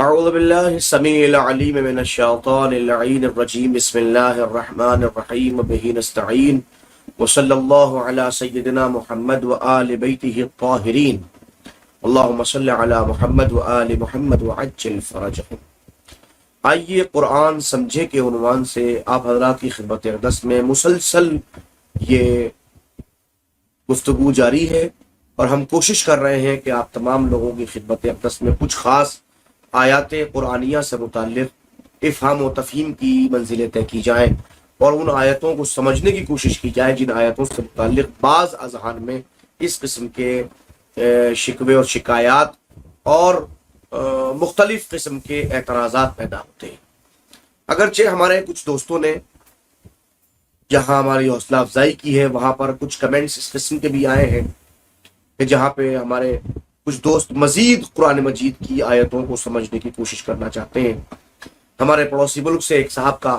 اعوذ باللہ السمیع العلیم من الشیطان اللعین الرجیم بسم اللہ الرحمن الرحیم بہ نستعین وصلی اللہ علی سیدنا محمد وآل بیتہ الطاہرین اللہم صلی علی محمد وآل محمد وعجل فرجہم۔ آئیے قرآن سمجھے کے عنوان سے آپ حضرات کی خدمت اقدس میں مسلسل یہ گفتگو جاری ہے، اور ہم کوشش کر رہے ہیں کہ آپ تمام لوگوں کی خدمت اقدس میں کچھ خاص آیات قرآنیہ سے متعلق افہام و تفہیم کی منزلیں طے کی جائیں، اور ان آیتوں کو سمجھنے کی کوشش کی جائے جن آیتوں سے متعلق بعض اذہان میں اس قسم کے شکوے اور شکایات اور مختلف قسم کے اعتراضات پیدا ہوتے ہیں۔ اگرچہ ہمارے کچھ دوستوں نے جہاں ہماری حوصلہ افزائی کی ہے وہاں پر کچھ کمنٹس اس قسم کے بھی آئے ہیں کہ جہاں پہ ہمارے کچھ دوست مزید قرآن مجید کی آیتوں کو سمجھنے کی کوشش کرنا چاہتے ہیں۔ ہمارے پڑوسی ملک سے ایک صاحب کا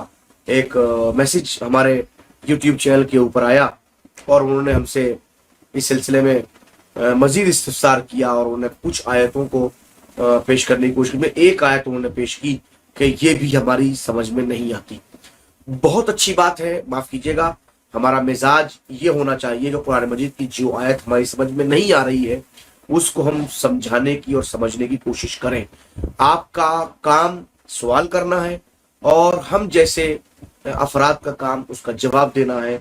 ایک میسج ہمارے یوٹیوب چینل کے اوپر آیا، اور انہوں نے ہم سے اس سلسلے میں مزید استفسار کیا، اور انہوں نے کچھ آیتوں کو پیش کرنے کی کوشش کی۔ میں ایک آیت انہوں نے پیش کی کہ یہ بھی ہماری سمجھ میں نہیں آتی۔ بہت اچھی بات ہے، معاف کیجیے گا، ہمارا مزاج یہ ہونا چاہیے کہ قرآن مجید کی جو آیت ہماری سمجھ میں نہیں آ رہی ہے اس کو ہم سمجھانے کی اور سمجھنے کی کوشش کریں۔ آپ کا کام سوال کرنا ہے، اور ہم جیسے افراد کا کام اس کا جواب دینا ہے،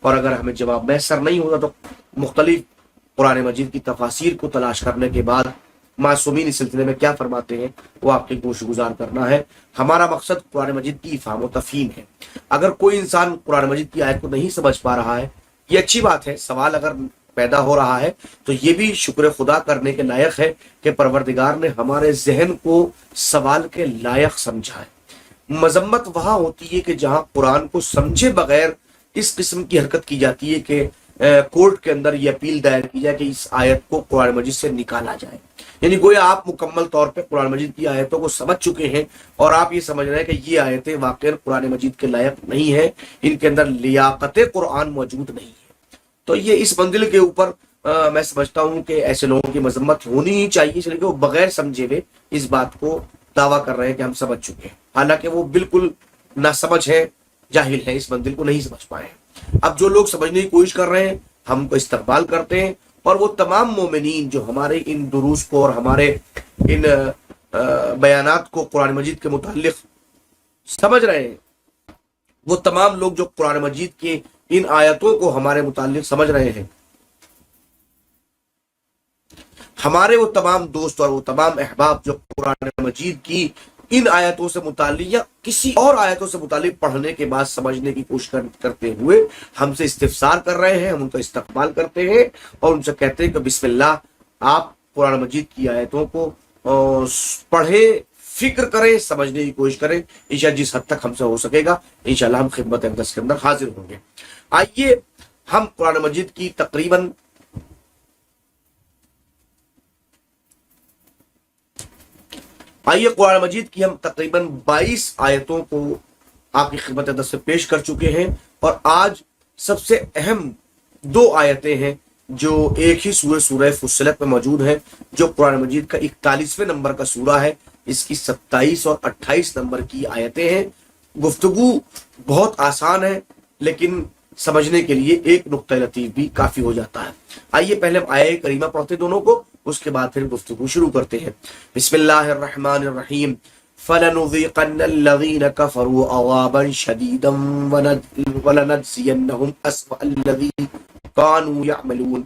اور اگر ہمیں جواب میسر نہیں ہوتا تو مختلف قرآن مجید کی تفاسیر کو تلاش کرنے کے بعد معصومین اس سلسلے میں کیا فرماتے ہیں وہ آپ کی گوش گزار کرنا ہے۔ ہمارا مقصد قرآن مجید کی افہام و تفہیم ہے۔ اگر کوئی انسان قرآن مجید کی آیت کو نہیں سمجھ پا رہا ہے، یہ اچھی بات ہے، سوال اگر پیدا ہو رہا ہے تو یہ بھی شکر خدا کرنے کے لائق ہے کہ پروردگار نے ہمارے ذہن کو سوال کے لائق سمجھا ہے۔ مذمت وہاں ہوتی ہے کہ جہاں قرآن کو سمجھے بغیر اس قسم کی حرکت کی جاتی ہے کہ کورٹ کے اندر یہ اپیل دائر کی جائے کہ اس آیت کو قرآن مجید سے نکالا جائے۔ یعنی گویا آپ مکمل طور پہ قرآن مجید کی آیتوں کو سمجھ چکے ہیں، اور آپ یہ سمجھ رہے ہیں کہ یہ آیتیں واقعی قرآن مجید کے لائق نہیں ہیں، ان کے اندر لیاقت قرآن موجود نہیں ہے۔ تو یہ اس منزل کے اوپر میں سمجھتا ہوں کہ ایسے لوگوں کی مذمت ہونی ہی چاہیے، اس لیے کہ وہ بغیر سمجھے ہوئے اس بات کو دعویٰ کر رہے ہیں کہ ہم سمجھ چکے ہیں، حالانکہ وہ بالکل ناسمجھ ہے، جاہل ہے، اس منزل کو نہیں سمجھ پائے ہیں۔ اب جو لوگ سمجھنے کی کوشش کر رہے ہیں ہم کو استقبال کرتے ہیں، اور وہ تمام مومنین جو ہمارے ان دروس کو اور ہمارے ان بیانات کو قرآن مجید کے متعلق سمجھ رہے ہیں، وہ تمام لوگ جو قرآن مجید کے ان آیتوں کو ہمارے متعلق سمجھ رہے ہیں، ہمارے وہ تمام دوست اور وہ تمام احباب جو قرآن مجید کی ان آیتوں سے متعلق یا کسی اور آیتوں سے متعلق پڑھنے کے بعد سمجھنے کی کوشش کرتے ہوئے ہم سے استفسار کر رہے ہیں، ہم ان کا استقبال کرتے ہیں اور ان سے کہتے ہیں کہ بسم اللہ، آپ قرآن مجید کی آیتوں کو پڑھیں، فکر کریں، سمجھنے کی کوشش کریں۔ انشاءاللہ جس حد تک ہم سے ہو سکے گا انشاءاللہ ہم خدمت اقدس کے اندر حاضر ہوں گے۔ آئیے ہم قرآن مجید کی تقریباً قرآن مجید کی ہم تقریباً 22 آیتوں کو آپ کی خدمت اقدس سے پیش کر چکے ہیں، اور آج سب سے اہم 2 آیتیں ہیں جو ایک ہی سورہ فصلت میں موجود ہیں، جو قرآن مجید کا 41ویں نمبر کا سورہ ہے۔ اس کی 27 اور 28 نمبر کی آیتیں ہیں۔ گفتگو بہت آسان ہے، لیکن سمجھنے کے لیے ایک نقطہ لطیف بھی کافی ہو جاتا ہے۔ آئیے پہلے ہم آیہ کریمہ پڑھتے دونوں کو، اس کے بعد پھر گفتگو شروع کرتے ہیں۔ بسم اللہ الرحمن الرحیم۔ فَلَنُذِيقَنَّ الَّذِينَ كَفَرُوا عَذَابًا شَدِيدًا وَلَنَجْزِيَنَّهُمْ أَسْوَأَ الَّذِي كَانُوا يَعْمَلُونَ۔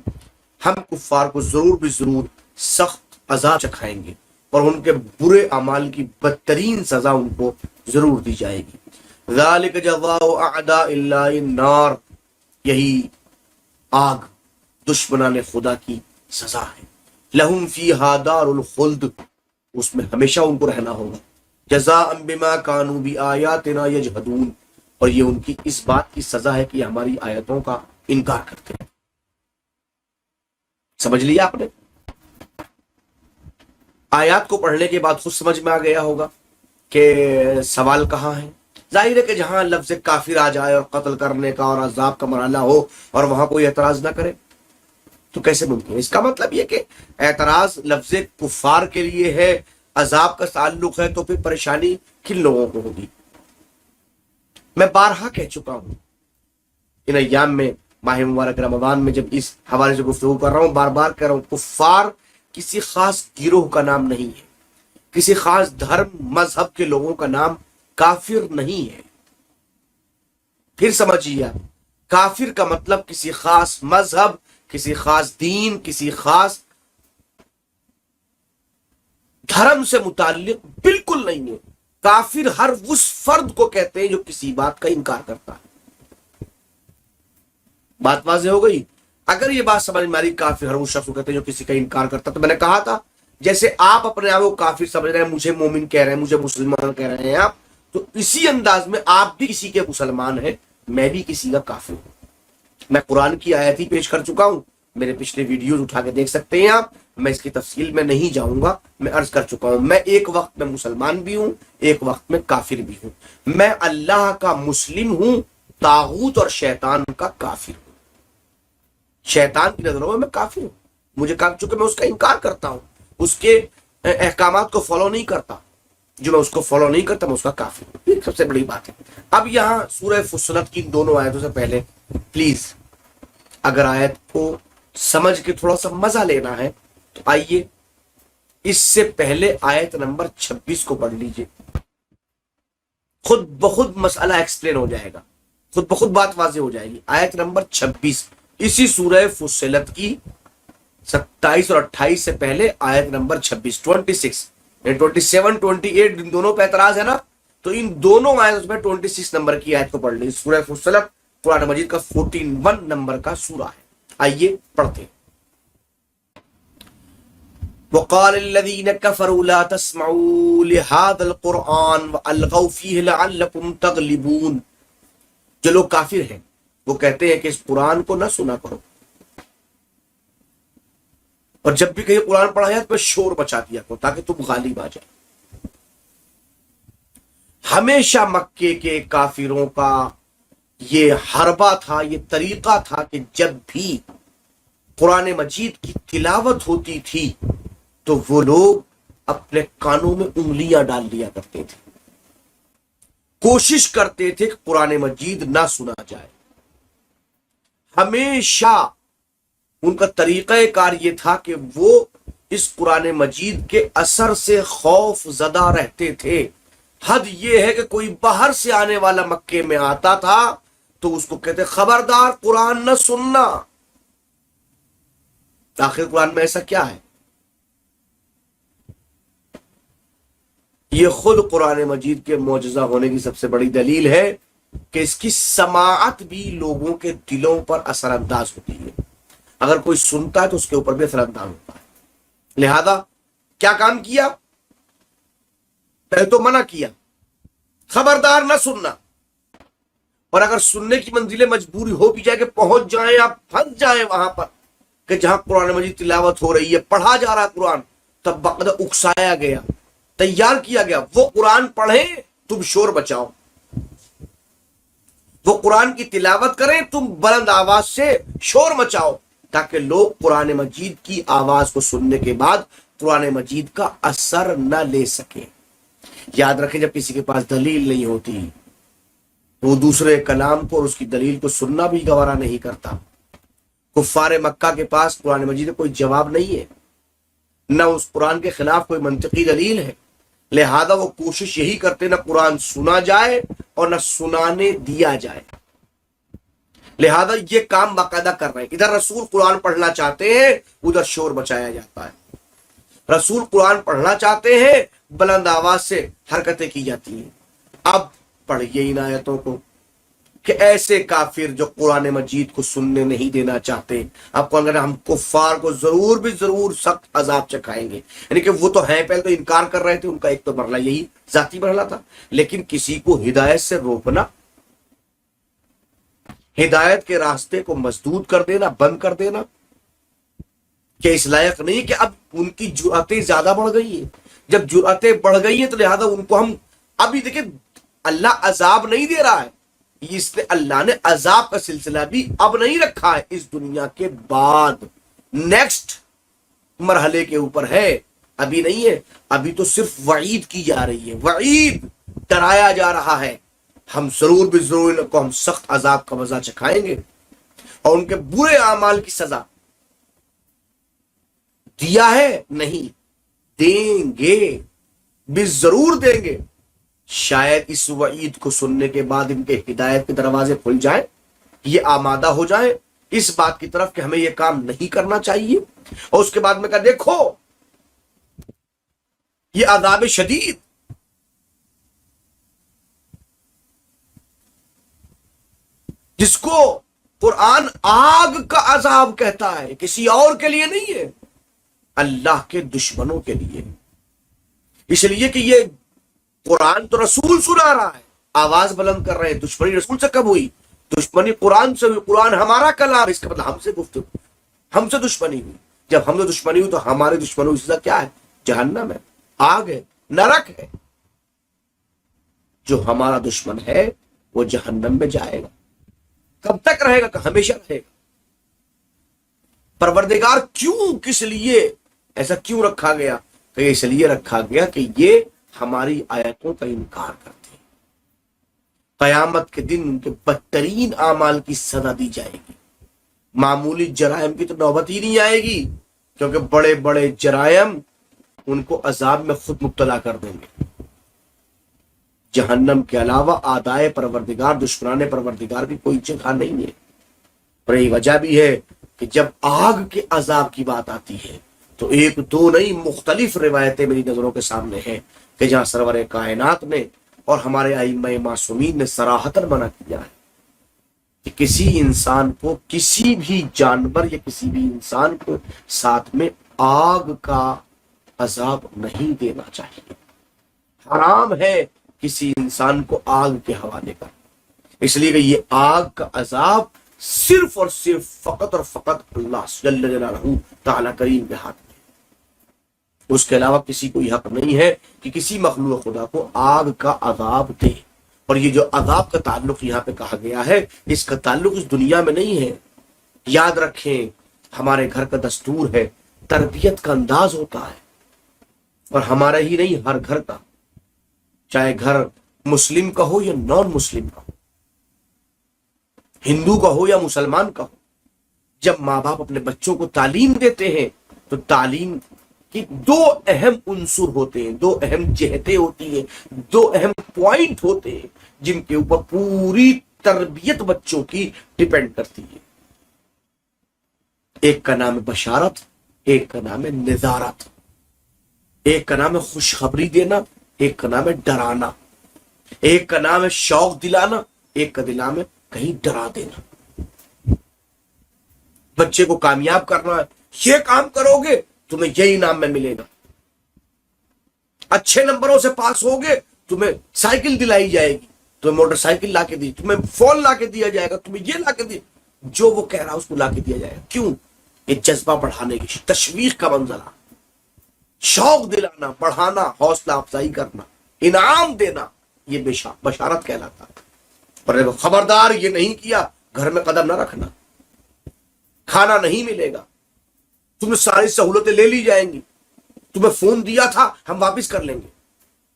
ہم کفار کو ضرور بھی ضرور سخت عذاب چکھائیں گے، اور ان کے برے اعمال کی بدترین سزا ان کو ضرور دی جائے گی۔ ذَلِكَ جَزَاءُ أَعْدَاءِ اللَّهِ النَّارِ، یہی آگ دشمنان خدا کی سزا ہے۔ لہم فیہا دار الخلد، اس میں ہمیشہ ان کو رہنا ہوگا۔ جزاء بما کانوا بآیاتنا یجحدون، اور یہ ان کی اس بات کی سزا ہے کہ ہماری آیتوں کا انکار کرتے ہیں۔ سمجھ لیا آپ نے؟ آیات کو پڑھنے کے بعد خود سمجھ میں آ گیا ہوگا کہ سوال کہاں ہے۔ ظاہر ہے کہ جہاں لفظ کافر آ جائے اور قتل کرنے کا اور عذاب کا مرحلہ ہو اور وہاں کوئی اعتراض نہ کرے تو کیسے ممکن ہے؟ اس کا مطلب یہ کہ اعتراض لفظ کفار کے لیے ہے، عذاب کا تعلق ہے تو پھر پریشانی کن لوگوں کو ہوگی؟ میں بارہا کہہ چکا ہوں ان ایام میں، ماہ مبارک رمضان میں، جب اس حوالے سے گفتگو کر رہا ہوں، بار بار کہہ رہا ہوں، کفار کسی خاص گروہ کا نام نہیں ہے، کسی خاص دھرم مذہب کے لوگوں کا نام کافر نہیں ہے۔ پھر سمجھیے، کافر کا مطلب کسی خاص مذہب، کسی خاص دین، کسی خاص دھرم سے متعلق بالکل نہیں ہے۔ کافر ہر اس فرد کو کہتے ہیں جو کسی بات کا انکار کرتا ہے۔ بات واضح ہو گئی؟ اگر یہ بات سمجھ میں آ رہی، کافر ہر اس شخص کو کہتے ہیں جو کسی کا انکار کرتا، تو میں نے کہا تھا جیسے آپ اپنے آپ کو کافر سمجھ رہے ہیں، مجھے مومن کہہ رہے ہیں، مجھے مسلمان کہہ رہے ہیں آپ، تو اسی انداز میں آپ بھی کسی کے مسلمان ہیں، میں بھی کسی کا کافر ہوں۔ میں قرآن کی آیت ہی پیش کر چکا ہوں، میرے پچھلے ویڈیوز اٹھا کے دیکھ سکتے ہیں آپ، میں اس کی تفصیل میں نہیں جاؤں گا، میں عرض کر چکا ہوں، میں ایک وقت میں مسلمان بھی ہوں، ایک وقت میں کافر بھی ہوں، میں اللہ کا مسلم ہوں، طاغوت اور شیطان کا کافر ہوں۔ شیطان کی نظروں میں کافر ہوں، مجھے چونکہ میں اس کا انکار کرتا ہوں، اس کے احکامات کو فالو نہیں کرتا، جو میں اس کو فالو نہیں کرتا میں اس کا کافر ہوں۔ یہ سب سے بڑی بات ہے۔ اب یہاں سورہ فصلت کی دونوں آیتوں سے پہلے پلیز اگر آیت کو سمجھ کے تھوڑا سا مزہ لینا ہے تو آئیے اس سے پہلے آیت نمبر 26 کو پڑھ لیجئے، خود بخود مسئلہ ایکسپلین ہو جائے گا، خود بخود بات واضح ہو جائے گی۔ آیت نمبر 26 اسی سورہ فصلت کی 27 اور 28 سے پہلے آیت نمبر 26، 26 27 28 ان دونوں پہ اعتراض ہے نا، تو ان دونوں آیتوں میں 26 نمبر کی آیت کو پڑھ لی۔ سورہ فصلت قرآن مجید کا 41 نمبر کا سورہ ہے۔ آئیے پڑھتے ہیں۔ وقال الذين كفروا لا تسمعوا لهذا القرآن والغوا فيه لعلكم تغلبون۔ جو لوگ کافر ہیں وہ کہتے ہیں کہ اس قرآن کو نہ سنا کرو، اور جب بھی کہیں قرآن پڑھا جائے تو شور مچا دیا کرو تاکہ تم غالب آ جائے۔ ہمیشہ مکے کے کافروں کا یہ حربہ تھا، یہ طریقہ تھا کہ جب بھی قرآن مجید کی تلاوت ہوتی تھی تو وہ لوگ اپنے کانوں میں انگلیاں ڈال دیا کرتے تھے، کوشش کرتے تھے کہ قرآن مجید نہ سنا جائے۔ ہمیشہ ان کا طریقہ کار یہ تھا کہ وہ اس قرآن مجید کے اثر سے خوف زدہ رہتے تھے۔ حد یہ ہے کہ کوئی باہر سے آنے والا مکے میں آتا تھا تو اس کو کہتے خبردار قرآن نہ سننا۔ آخر قرآن میں ایسا کیا ہے؟ یہ خود قرآن مجید کے معجزہ ہونے کی سب سے بڑی دلیل ہے کہ اس کی سماعت بھی لوگوں کے دلوں پر اثر انداز ہوتی ہے۔ اگر کوئی سنتا ہے تو اس کے اوپر بھی اثر انداز ہوتا ہے۔ لہذا کیا کام کیا؟ پہلے تو منع کیا، خبردار نہ سننا، اور اگر سننے کی منزلیں مجبوری ہو بھی جائے کہ پہنچ جائیں، آپ پھنس جائیں وہاں پر کہ جہاں قرآن مجید تلاوت ہو رہی ہے، پڑھا جا رہا ہے قرآن، تب باقاعدہ اکسایا گیا، تیار کیا گیا، وہ قرآن پڑھیں تم شور بچاؤ، وہ قرآن کی تلاوت کریں تم بلند آواز سے شور مچاؤ، تاکہ لوگ قرآن مجید کی آواز کو سننے کے بعد قرآن مجید کا اثر نہ لے سکیں۔ یاد رکھیں جب کسی کے پاس دلیل نہیں ہوتی وہ دوسرے کلام کو اور اس کی دلیل کو سننا بھی گوارا نہیں کرتا۔ کفار مکہ کے پاس قرآن مجید کا کوئی جواب نہیں ہے، نہ اس قرآن کے خلاف کوئی منطقی دلیل ہے، لہذا وہ کوشش یہی کرتے نہ قرآن سنا جائے اور نہ سنانے دیا جائے۔ لہذا یہ کام باقاعدہ کر رہے ہیں۔ ادھر رسول قرآن پڑھنا چاہتے ہیں، ادھر شور مچایا جاتا ہے۔ رسول قرآن پڑھنا چاہتے ہیں، بلند آواز سے حرکتیں کی جاتی ہیں۔ اب پڑھیے ان آیتوں کو کہ ایسے کافر جو قرآن مجید کو سننے نہیں دینا چاہتے، آپ کو اگر ہم کفار کو ضرور بھی ضرور سخت عذاب چکھائیں گے، یعنی کہ وہ تو ہیں پہلے تو انکار کر رہے تھے، ان کا ایک تو مرحلہ یہی ذاتی مرحلہ تھا، لیکن کسی کو ہدایت سے روکنا، ہدایت کے راستے کو مسدود کر دینا، بند کر دینا، کہ اس لائق نہیں کہ اب ان کی جرأتیں زیادہ بڑھ گئی ہیں۔ جب جرأتیں بڑھ گئی ہیں تو لہذا ان کو ہم ابھی دیکھیں اللہ عذاب نہیں دے رہا ہے، اس نے اللہ نے عذاب کا سلسلہ بھی اب نہیں رکھا ہے، اس دنیا کے بعد نیکسٹ مرحلے کے اوپر ہے ابھی نہیں ہے، ابھی تو صرف وعید کی جا رہی ہے، وعید، ڈرایا جا رہا ہے، ہم ضرور بھی ضرور ان کو ہم سخت عذاب کا مزہ چکھائیں گے اور ان کے برے اعمال کی سزا دیا ہے نہیں، دیں گے، بھی ضرور دیں گے۔ شاید اس وعید کو سننے کے بعد ان کے ہدایت کے دروازے کھل جائیں، یہ آمادہ ہو جائیں اس بات کی طرف کہ ہمیں یہ کام نہیں کرنا چاہیے، اور اس کے بعد میں کہا دیکھو یہ عذاب شدید، جس کو قرآن آگ کا عذاب کہتا ہے، کسی اور کے لیے نہیں ہے، اللہ کے دشمنوں کے لیے۔ اس لیے کہ یہ قرآن تو رسول سنا رہا ہے، آواز بلند کر رہے ہیں، دشمنی رسول سے کب ہوئی؟ دشمنی قرآن سے ہوئی، قرآن ہمارا کلام، اس کا مطلب ہم سے گفتگو، ہم سے دشمنی ہوئی۔ جب ہم سے دشمنی ہوئی تو ہمارے دشمنوں کی سزا کیا ہے؟ جہنم ہے، آگ ہے، نرک ہے۔ جو ہمارا دشمن ہے وہ جہنم میں جائے گا، کب تک رہے گا؟ کہ ہمیشہ رہے گا۔ پروردگار کیوں، کس لیے ایسا کیوں رکھا گیا؟ کہ اس لیے رکھا گیا کہ یہ ہماری آیتوں کا انکار کرتے ہیں، قیامت کے دن ان کے بدترین اعمال کی سزا دی جائے گی۔ معمولی جرائم کی تو نوبت ہی نہیں آئے گی، کیونکہ بڑے بڑے جرائم ان کو عذاب میں خود مبتلا کر دیں گے۔ جہنم کے علاوہ آدائے پروردگار، دشمنان پروردگار کی کوئی جگہ نہیں ہے۔ اور یہی وجہ بھی ہے کہ جب آگ کے عذاب کی بات آتی ہے تو ایک دو نہیں، مختلف روایتیں میری نظروں کے سامنے ہیں کہ جہاں سرور کائنات نے اور ہمارے ائمہ معصومین نے صراحتاً منع کیا ہے کہ کسی انسان کو، کسی بھی جانور یا کسی بھی انسان کو ساتھ میں آگ کا عذاب نہیں دینا چاہیے۔ حرام ہے کسی انسان کو آگ کے حوالے کر، اس لیے کہ یہ آگ کا عذاب صرف اور صرف فقط اور فقط اللہ جل جلالہ تعالیٰ کریم کے ہاتھ میں، اس کے علاوہ کسی کو یہ حق نہیں ہے کہ کسی مخلوق خدا کو آگ کا عذاب دے۔ اور یہ جو عذاب کا تعلق یہاں پہ کہا گیا ہے، اس کا تعلق اس دنیا میں نہیں ہے۔ یاد رکھیں، ہمارے گھر کا دستور ہے، تربیت کا انداز ہوتا ہے، اور ہمارا ہی نہیں، ہر گھر کا، چاہے گھر مسلم کا ہو یا نان مسلم کا ہو، ہندو کا ہو یا مسلمان کا ہو۔ جب ماں باپ اپنے بچوں کو تعلیم دیتے ہیں تو تعلیم کی دو اہم عنصر ہوتے ہیں، دو اہم جہتیں ہوتی ہیں، دو اہم پوائنٹ ہوتے ہیں جن کے اوپر پوری تربیت بچوں کی ڈیپینڈ کرتی ہے۔ ایک کا نام ہے بشارت، ایک کا نام ہے نذارت، ایک کا نام ہے خوشخبری دینا، ایک کا نام ہے ڈرانا، ایک کا نام ہے شوق دلانا، ایک کا نام ہے کہیں ڈرا دینا۔ بچے کو کامیاب کرنا ہے، یہ کام کرو گے تمہیں یہی انعام میں ملے گا، اچھے نمبروں سے پاس ہوگے تمہیں سائیکل دلائی جائے گی، تمہیں موٹر سائیکل لا کے دی، تمہیں فون لا کے دیا جائے گا، تمہیں یہ لا کے دیا، جو وہ کہہ رہا اس کو لا کے دیا جائے گا۔ کیوں؟ یہ جذبہ بڑھانے کی، تشویق کا منظرہ، شوق دلانا، بڑھانا، حوصلہ افزائی کرنا، انعام دینا، یہ بشارت کہلاتا ہے۔ پر خبردار یہ نہیں کیا، گھر میں قدم نہ رکھنا، کھانا نہیں ملے گا، تمہیں ساری سہولتیں لے لی جائیں گی، تمہیں فون دیا تھا ہم واپس کر لیں گے،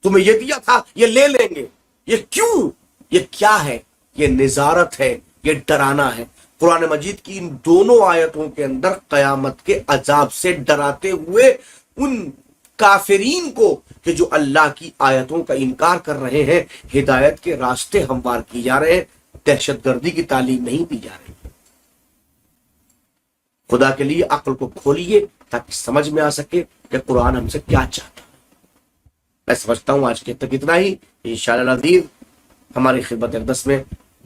تمہیں یہ دیا تھا یہ لے لیں گے۔ یہ کیوں؟ یہ کیا ہے؟ یہ نذارت ہے، یہ ڈرانا ہے۔ قرآن مجید کی ان دونوں آیتوں کے اندر قیامت کے عذاب سے ڈراتے ہوئے ان کافرین کو کہ جو اللہ کی آیتوں کا انکار کر رہے ہیں، ہدایت کے راستے ہموار کی جا رہے ہیں، دہشت گردی کی تعلیم نہیں دی جا رہی۔ خدا کے لیے عقل کو کھولیے تاکہ سمجھ میں آ سکے کہ قرآن ہم سے کیا چاہتا ہے۔ میں سمجھتا ہوں آج کے تک اتنا ہی۔ انشاءاللہ العزیز ہماری خدمت اقدس میں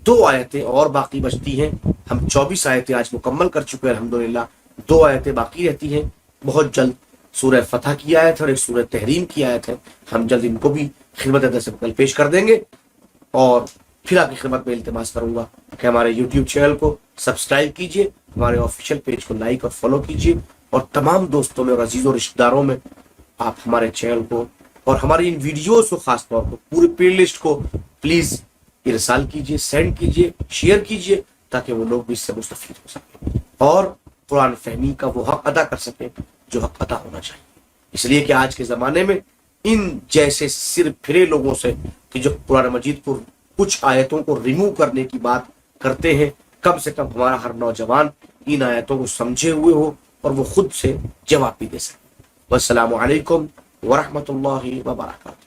2 آیتیں اور باقی بچتی ہیں۔ ہم 24 آیتیں آج مکمل کر چکے ہیں الحمدللہ، 2 آیتیں باقی رہتی ہیں۔ بہت جلد سورہ فتح کی آیت اور ایک سورہ تحریم کی آیت ہے، ہم جلد ان کو بھی خدمت اقدس میں کل پیش کر دیں گے۔ اور پھر آپ کی خدمت میں التماس کروں گا کہ ہمارے یوٹیوب چینل کو سبسکرائب کیجیے، ہمارے آفیشیل پیج کو لائک اور فالو کیجیے، اور تمام دوستوں میں اور عزیزوں رشتہ داروں میں آپ ہمارے چینل کو اور ہماری ان ویڈیوز کو، خاص طور پر پورے پلے لسٹ کو پلیز ارسال کیجیے، سینڈ کیجیے، شیئر کیجیے، تاکہ وہ لوگ بھی اس سے مستفید ہو سکیں اور قرآن فہمی کا وہ حق ادا کر سکیں جو حق ادا ہونا چاہیے۔ اس لیے کہ آج کے زمانے میں ان جیسے سر پھرے لوگوں سے کہ جو قرآن مجید کو کچھ آیتوں کو ریموو کرنے کی بات کرتے ہیں، کم سے کم ہمارا ہر نوجوان ان آیتوں کو سمجھے ہوئے ہو اور وہ خود سے جواب بھی دے سکے۔ والسلام علیکم ورحمۃ اللہ وبرکاتہ۔